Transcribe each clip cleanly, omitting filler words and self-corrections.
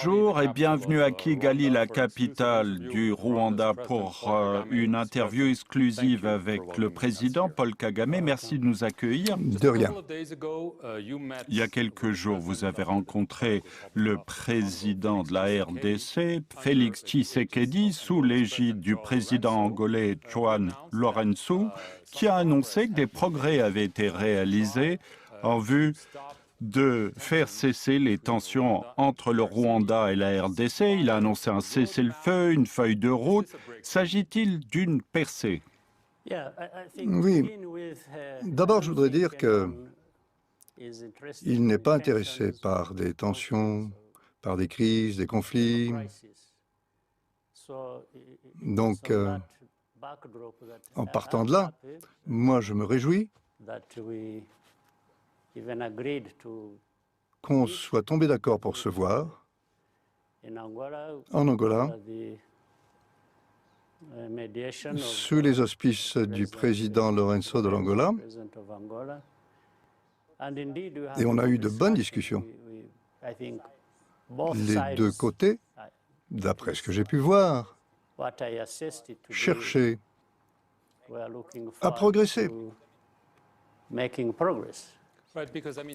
Bonjour et bienvenue à Kigali, la capitale du Rwanda, pour une interview exclusive avec le président Paul Kagame. Merci de nous accueillir. De rien. Il y a quelques jours, vous avez rencontré le président de la RDC, Félix Tshisekedi, sous l'égide du président angolais João Lourenço, qui a annoncé que des progrès avaient été réalisés en vue de faire cesser les tensions entre le Rwanda et la RDC. Il a annoncé un cessez-le-feu, une feuille de route. S'agit-il d'une percée? Oui. D'abord, je voudrais dire qu'il n'est pas intéressé par des tensions, par des crises, des conflits. Donc, en partant de là, moi, je me réjouis qu'on soit tombé d'accord pour se voir en Angola, sous les auspices du président Lourenço de l'Angola. Et on a eu de bonnes discussions. Les deux côtés, d'après ce que j'ai pu voir, cherchaient à progresser.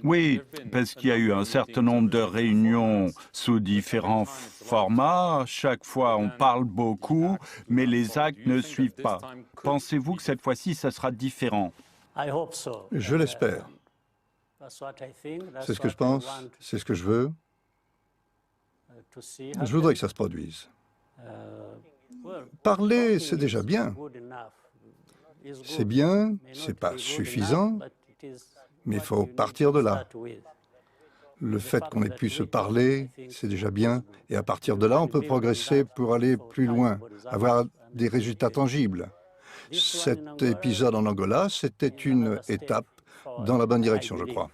Oui, parce qu'il y a eu un certain nombre de réunions sous différents formats. Chaque fois, on parle beaucoup, mais les actes ne suivent pas. Pensez-vous que cette fois-ci, ça sera différent? Je l'espère. C'est ce que je pense, c'est ce que je veux. Je voudrais que ça se produise. Parler, c'est déjà bien. C'est bien, c'est pas suffisant, mais il faut partir de là. Le fait qu'on ait pu se parler, c'est déjà bien. Et à partir de là, on peut progresser pour aller plus loin, avoir des résultats tangibles. Cet épisode en Angola, c'était une étape dans la bonne direction, je crois.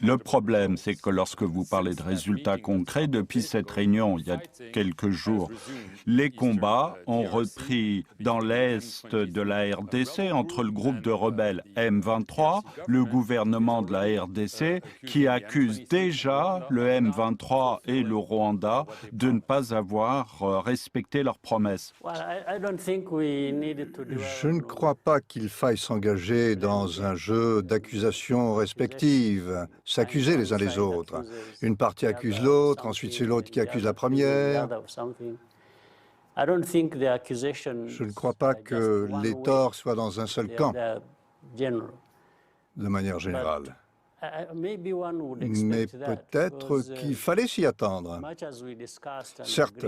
Le problème, c'est que lorsque vous parlez de résultats concrets, depuis cette réunion, il y a quelques jours, les combats ont repris dans l'est de la RDC entre le groupe de rebelles M23, le gouvernement de la RDC, qui accuse déjà le M23 et le Rwanda de ne pas avoir respecté leurs promesses. Je ne crois pas qu'il faille s'engager dans un jeu d'accusations respectives, s'accuser les uns les autres. Une partie accuse l'autre, ensuite c'est l'autre qui accuse la première. Je ne crois pas que les torts soient dans un seul camp, de manière générale. Mais peut-être qu'il fallait s'y attendre. Certes,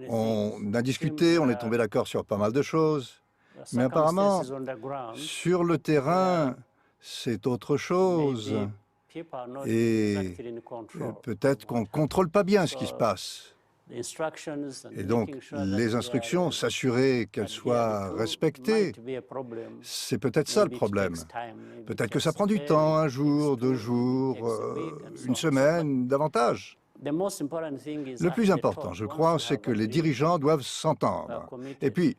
on a discuté, on est tombé d'accord sur pas mal de choses, mais apparemment, sur le terrain, c'est autre chose. Et peut-être qu'on ne contrôle pas bien ce qui se passe. Et donc, les instructions, s'assurer qu'elles soient respectées, c'est peut-être ça le problème. Peut-être que ça prend du temps, un jour, 2 jours, une semaine, davantage. Le plus important, je crois, c'est que les dirigeants doivent s'entendre. Et puis,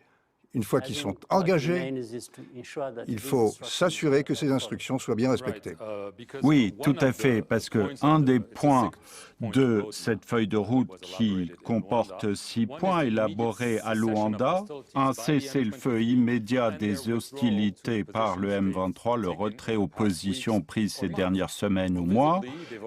une fois qu'ils sont engagés, il faut s'assurer que ces instructions soient bien respectées. Oui, tout à fait, parce que un des points de cette feuille de route qui comporte 6 points élaborés à Luanda, un cessez-le-feu immédiat des hostilités par le M23, le retrait aux positions prises ces dernières semaines ou mois,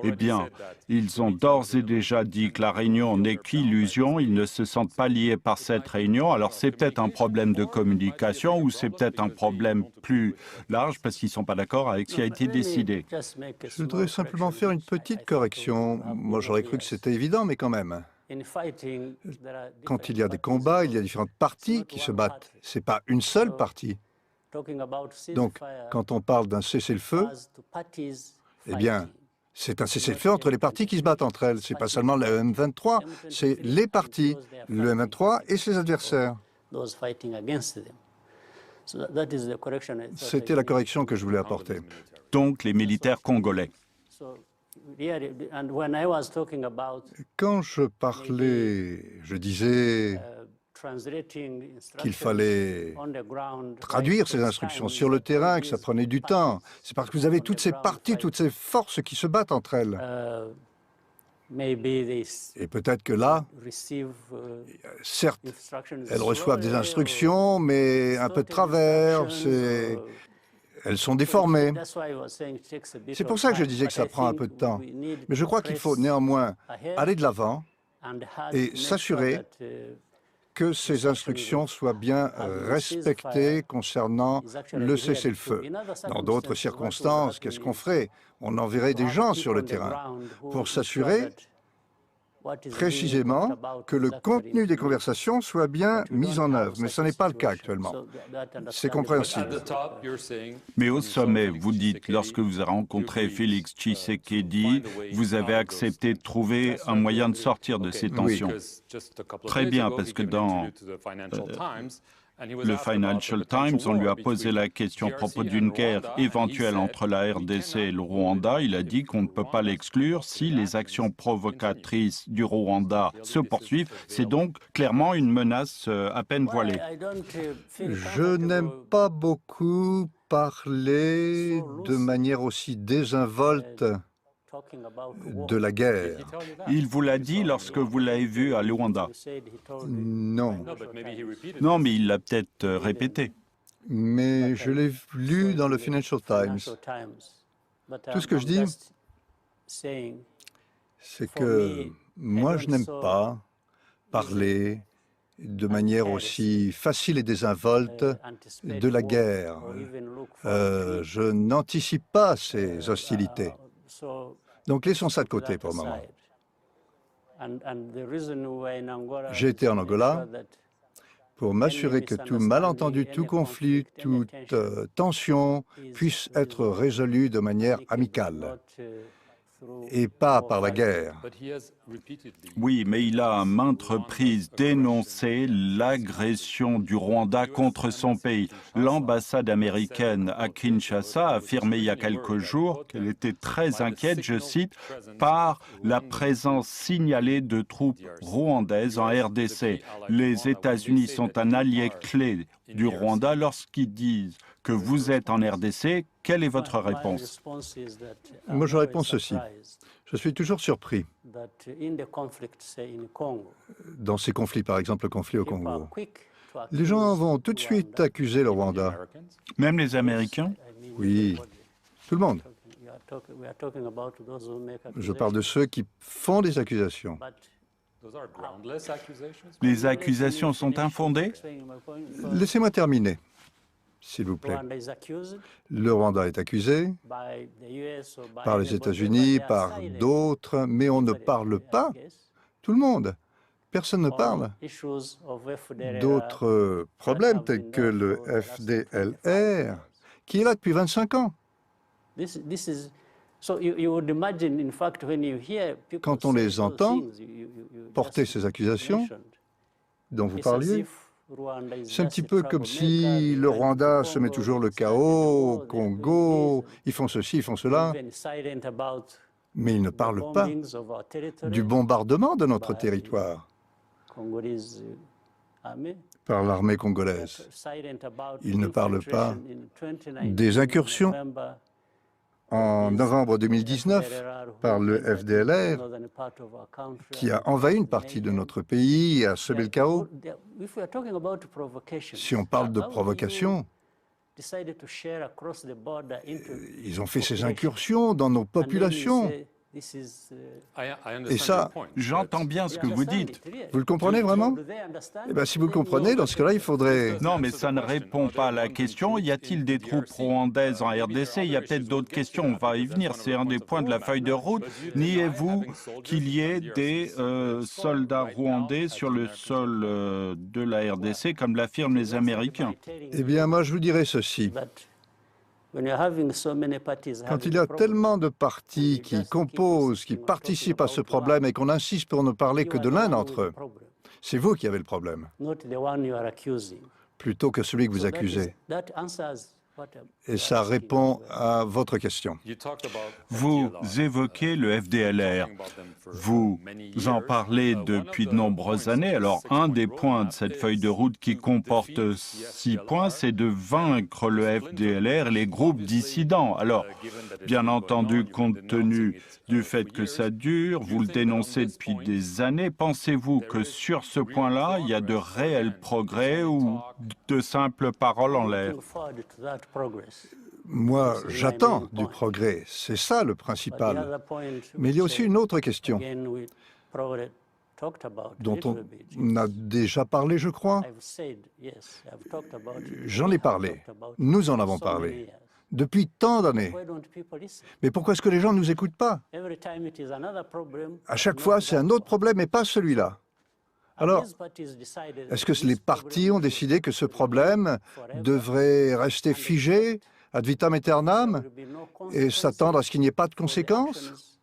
eh bien, ils ont d'ores et déjà dit que la réunion n'est qu'illusion, ils ne se sentent pas liés par cette réunion, alors c'est peut-être un problème de communication ou c'est peut-être un problème plus large parce qu'ils ne sont pas d'accord avec ce qui a été décidé. Je voudrais simplement faire une petite correction. Moi, j'aurais cru que c'était évident, mais quand même. Quand il y a des combats, il y a différentes parties qui se battent. Ce n'est pas une seule partie. Donc, quand on parle d'un cessez-le-feu, eh bien, c'est un cessez-le-feu entre les parties qui se battent entre elles. Ce n'est pas seulement le M23, c'est les parties, le M23 et ses adversaires. C'était la correction que je voulais apporter. Donc, les militaires congolais. Quand je parlais, je disais qu'il fallait traduire ces instructions sur le terrain, que ça prenait du temps. C'est parce que vous avez toutes ces parties, toutes ces forces qui se battent entre elles. Et peut-être que là, certes, elles reçoivent des instructions, mais un peu de travers, elles sont déformées. C'est pour ça que je disais que ça prend un peu de temps. Mais je crois qu'il faut néanmoins aller de l'avant et s'assurer que ces instructions soient bien respectées concernant le cessez-le-feu. Dans d'autres circonstances, qu'est-ce qu'on ferait? On enverrait des gens sur le terrain pour s'assurer précisément que le contenu des conversations soit bien mis en œuvre. Mais ce n'est pas le cas actuellement. C'est compréhensible. Mais au sommet, vous dites, lorsque vous avez rencontré Félix Tshisekedi, vous avez accepté de trouver un moyen de sortir de ces tensions. Très bien, parce que dans le Financial Times, on lui a posé la question à propos d'une guerre éventuelle entre la RDC et le Rwanda. Il a dit qu'on ne peut pas l'exclure si les actions provocatrices du Rwanda se poursuivent. C'est donc clairement une menace à peine voilée. Je n'aime pas beaucoup parler de manière aussi désinvolte de la guerre. Il vous l'a dit lorsque vous l'avez vu à Luanda. Non. Non, mais il l'a peut-être répété. Mais je l'ai lu dans le Financial Times. Tout ce que je dis, c'est que moi, je n'aime pas parler de manière aussi facile et désinvolte de la guerre. Je n'anticipe pas ces hostilités. Donc, laissons ça de côté pour le moment. J'ai été en Angola pour m'assurer que tout malentendu, tout conflit, toute tension puisse être résolu de manière amicale et pas par la guerre. Oui, mais il a à maintes reprises dénoncé l'agression du Rwanda contre son pays. L'ambassade américaine à Kinshasa a affirmé il y a quelques jours qu'elle était très inquiète, je cite, par la présence signalée de troupes rwandaises en RDC. Les États-Unis sont un allié clé du Rwanda. Lorsqu'ils disent que vous êtes en RDC, quelle est votre réponse? Moi, je réponds ceci. Je suis toujours surpris dans ces conflits, par exemple le conflit au Congo. Les gens vont tout de suite accuser le Rwanda. Même les Américains? Oui, tout le monde. Je parle de ceux qui font des accusations. Les accusations sont infondées? Laissez-moi terminer, s'il vous plaît. Le Rwanda est accusé par les États-Unis, par d'autres, mais on ne parle pas. Tout le monde. Personne ne parle. D'autres problèmes tels que le FDLR, qui est là depuis 25 ans. Quand on les entend porter ces accusations dont vous parliez, c'est un petit peu comme si le Rwanda se met toujours le chaos, au Congo, ils font ceci, ils font cela, mais ils ne parlent pas du bombardement de notre territoire par l'armée congolaise. Ils ne parlent pas des incursions en novembre 2019 par le FDLR, qui a envahi une partie de notre pays et a semé le chaos. Si on parle de provocation, ils ont fait ces incursions dans nos populations. Et ça, j'entends bien ce que vous dites. Vous le comprenez vraiment? Eh bien, si vous le comprenez, dans ce cas-là, il faudrait... Non, mais ça ne répond pas à la question. Y a-t-il des troupes rwandaises en RDC? Il y a peut-être d'autres questions, on va y venir. C'est un des points de la feuille de route. Niez-vous qu'il y ait des soldats rwandais sur le sol de la RDC, comme l'affirment les Américains? Eh bien, moi, je vous dirais ceci. Quand il y a tellement de partis qui composent, qui participent à ce problème et qu'on insiste pour ne parler que de l'un d'entre eux, c'est vous qui avez le problème, plutôt que celui que vous accusez. Et ça répond à votre question. Vous évoquez le FDLR. Vous en parlez depuis de nombreuses années. Alors, un des points de cette feuille de route qui comporte 6 points, c'est de vaincre le FDLR et les groupes dissidents. Alors, bien entendu, compte tenu du fait que ça dure, vous le dénoncez depuis des années, pensez-vous que sur ce point-là, il y a de réels progrès ou de simples paroles en l'air? Moi, j'attends du progrès. C'est ça le principal. Mais il y a aussi une autre question dont on a déjà parlé, je crois. J'en ai parlé. Nous en avons parlé. Depuis tant d'années. Mais pourquoi est-ce que les gens ne nous écoutent pas? À chaque fois, c'est un autre problème et pas celui-là. Alors, est-ce que les partis ont décidé que ce problème devrait rester figé ad vitam aeternam et s'attendre à ce qu'il n'y ait pas de conséquences?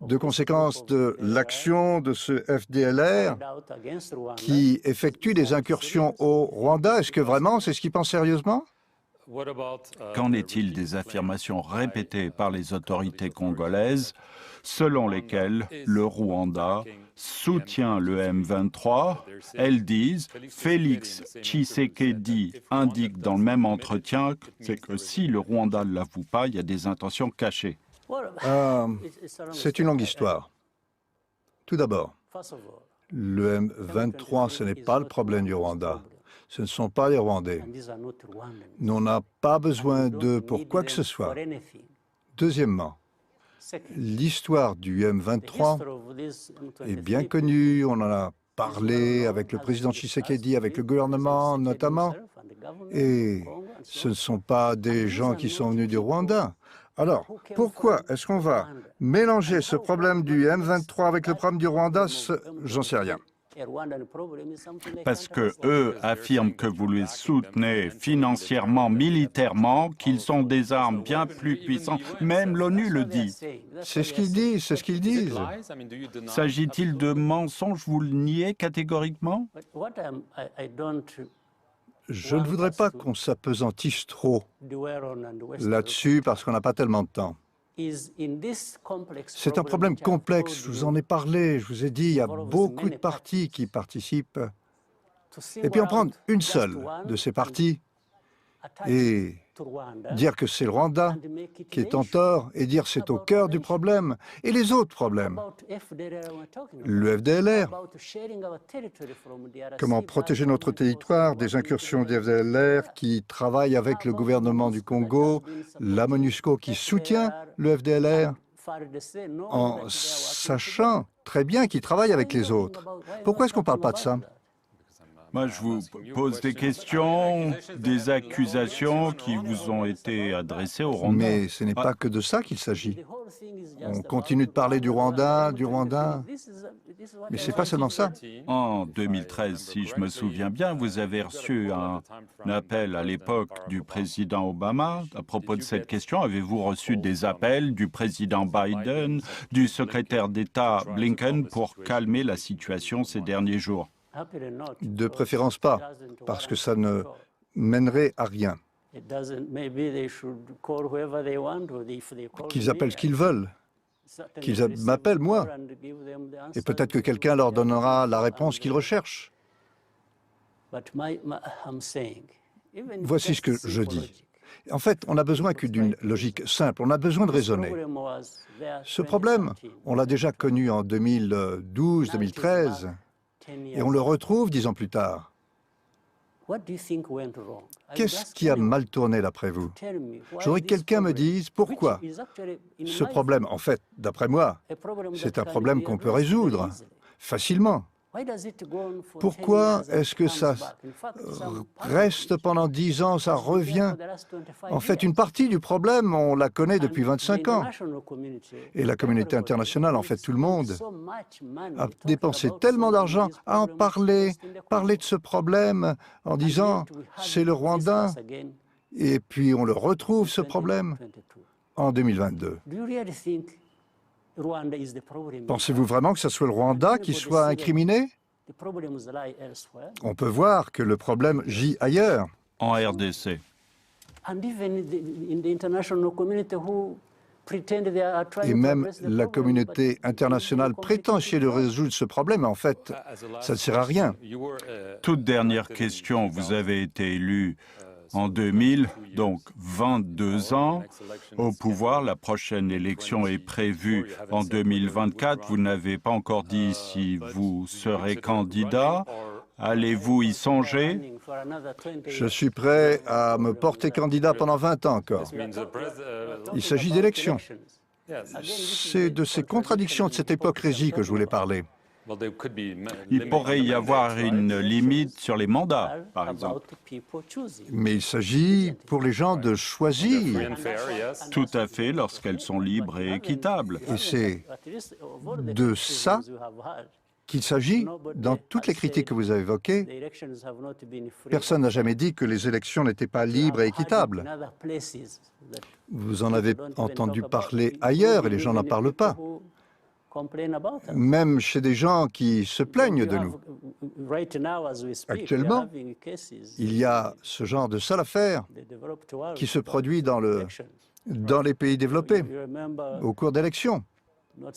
De conséquences de l'action de ce FDLR qui effectue des incursions au Rwanda? Est-ce que vraiment c'est ce qu'ils pensent sérieusement? Qu'en est-il des affirmations répétées par les autorités congolaises selon lesquelles le Rwanda soutient le M23? Elles disent, Félix Tshisekedi indique dans le même entretien que si le Rwanda ne l'avoue pas, il y a des intentions cachées. C'est une longue histoire. Tout d'abord, le M23, ce n'est pas le problème du Rwanda. Ce ne sont pas les Rwandais. Nous, on n'a pas besoin d'eux pour quoi que ce soit. Deuxièmement, l'histoire du M23 est bien connue. On en a parlé avec le président Tshisekedi, avec le gouvernement notamment. Et ce ne sont pas des gens qui sont venus du Rwanda. Alors, pourquoi est-ce qu'on va mélanger ce problème du M23 avec le problème du Rwanda? J'en sais rien. Parce que eux affirment que vous les soutenez financièrement, militairement, qu'ils ont des armes bien plus puissantes. Même l'ONU le dit. C'est ce qu'ils disent, c'est ce qu'ils disent. S'agit-il de mensonges? Vous le niez catégoriquement? Je ne voudrais pas qu'on s'apesantisse trop là-dessus parce qu'on n'a pas tellement de temps. C'est un problème complexe, je vous en ai parlé, je vous ai dit, il y a beaucoup de partis qui participent. Et puis en prendre une seule de ces partis et dire que c'est le Rwanda qui est en tort et dire c'est au cœur du problème. Et les autres problèmes, le FDLR, comment protéger notre territoire des incursions du FDLR qui travaille avec le gouvernement du Congo, la MONUSCO qui soutient le FDLR, en sachant très bien qu'il travaille avec les autres. Pourquoi est-ce qu'on ne parle pas de ça? Moi, je vous pose des questions, des accusations qui vous ont été adressées au Rwanda. Mais ce n'est pas que de ça qu'il s'agit. On continue de parler du Rwanda, mais ce n'est pas seulement ça. En 2013, si je me souviens bien, vous avez reçu un appel à l'époque du président Obama à propos de cette question. Avez-vous reçu des appels du président Biden, du secrétaire d'État Blinken pour calmer la situation ces derniers jours? De préférence pas, parce que ça ne mènerait à rien. Qu'ils appellent ce qu'ils veulent, qu'ils m'appellent moi, et peut-être que quelqu'un leur donnera la réponse qu'ils recherchent. Voici ce que je dis. En fait, on n'a besoin que d'une logique simple, on a besoin de raisonner. Ce problème, on l'a déjà connu en 2012, 2013, et on le retrouve 10 ans plus tard. Qu'est-ce qui a mal tourné d'après vous? Je voudrais que quelqu'un me dise pourquoi. Ce problème, en fait, d'après moi, c'est un problème qu'on peut résoudre facilement. Pourquoi est-ce que ça reste pendant 10 ans, ça revient? En fait, une partie du problème, on la connaît depuis 25 ans. Et la communauté internationale, en fait, tout le monde, a dépensé tellement d'argent à en parler de ce problème en disant « c'est le Rwanda ». Et puis on le retrouve, ce problème, en 2022. Pensez-vous vraiment que ce soit le Rwanda qui soit incriminé? On peut voir que le problème gît ailleurs. En RDC. Et même la communauté internationale prétend essayer de résoudre ce problème, mais en fait, ça ne sert à rien. Toute dernière question, vous avez été élu en 2000, donc 22 ans au pouvoir. La prochaine élection est prévue en 2024. Vous n'avez pas encore dit si vous serez candidat. Allez-vous y songer? Je suis prêt à me porter candidat pendant 20 ans encore. Il s'agit d'élections. C'est de ces contradictions, de cette hypocrisie que je voulais parler. Il pourrait y avoir une limite sur les mandats, par exemple. Mais il s'agit pour les gens de choisir. Tout à fait, lorsqu'elles sont libres et équitables. Et c'est de ça qu'il s'agit dans toutes les critiques que vous avez évoquées. Personne n'a jamais dit que les élections n'étaient pas libres et équitables. Vous en avez entendu parler ailleurs et les gens n'en parlent pas. Même chez des gens qui se plaignent de nous. Actuellement, il y a ce genre de sale affaire qui se produit dans les pays développés au cours d'élections.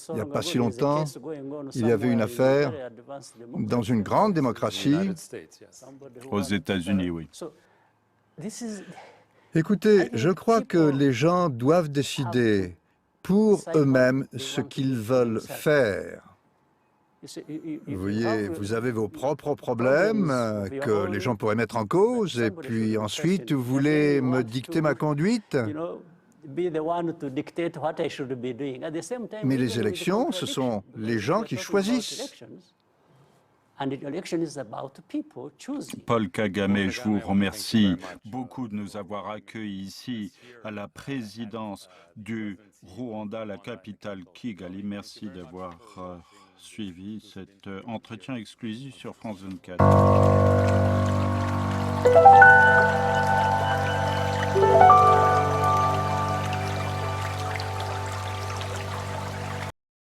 Il n'y a pas si longtemps, il y avait une affaire dans une grande démocratie. Aux États-Unis, oui. Écoutez, je crois que les gens doivent décider pour eux-mêmes ce qu'ils veulent faire. Vous voyez, vous avez vos propres problèmes que les gens pourraient mettre en cause, et puis ensuite, vous voulez me dicter ma conduite. Mais les élections, ce sont les gens qui choisissent. Paul Kagame, je vous remercie beaucoup de nous avoir accueillis ici à la présidence du Rwanda, la capitale Kigali. Merci d'avoir suivi cet entretien exclusif sur France 24.